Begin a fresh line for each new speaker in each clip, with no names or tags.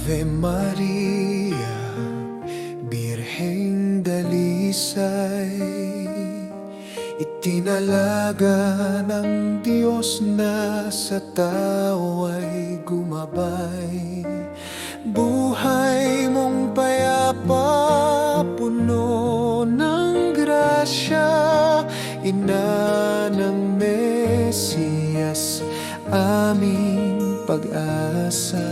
Ave Maria, Birheng dalisay, itinalaga ng Diyos na sa tao ay gumabay. Buhay mong payapa, puno ng grasya, ina ng Mesiyas, aming pag-asa.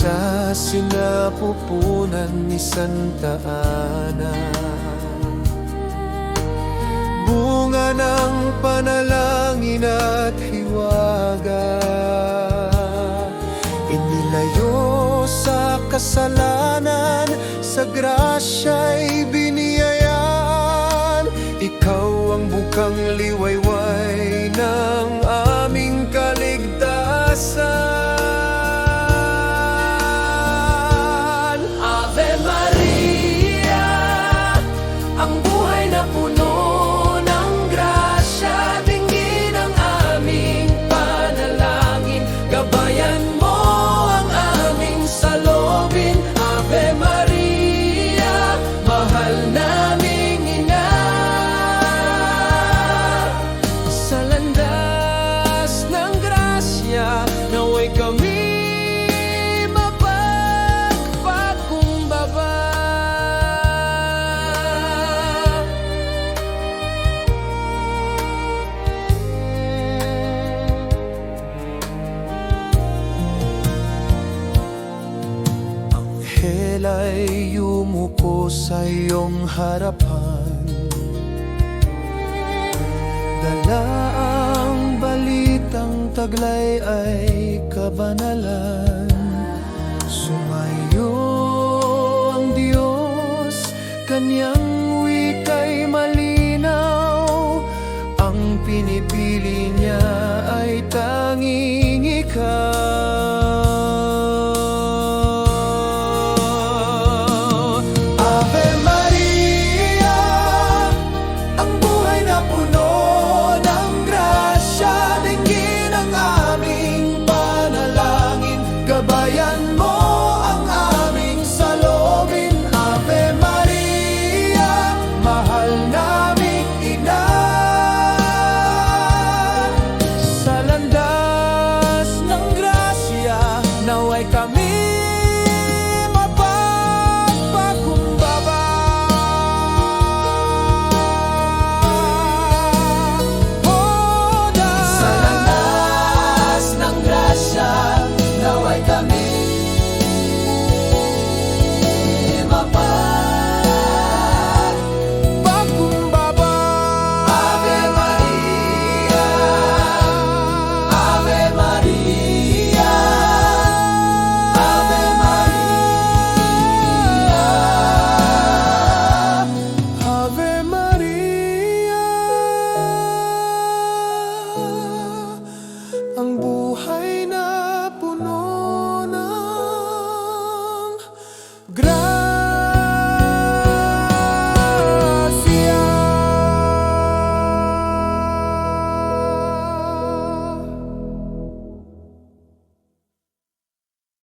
Sa sinapupunan ni Santa Ana, bunga ng panalangin at hiwaga, inilayo sa kasalanan, sa grasya'y biniyayaan. Ikaw ang bukang liwayway ng aming kaligtasan.
Ave Maria, ang buhay na puno ng grasya, dinggin ang aming panalangin, gabayan mo ang aming salubin. Ave Maria, mahal naming ina, sa landas ng grasya, naway kami
ay yumuko sa iyong harapan, dala ang balitang taglay ay kabanalan. Sumayo ang Diyos, kanyang wika'y malinaw, ang pinipili niya ay tanging ikaw. Gabayan mo ang aming salubin. Ave Maria, mahal naming ina, sa landas ng grasya, naway kami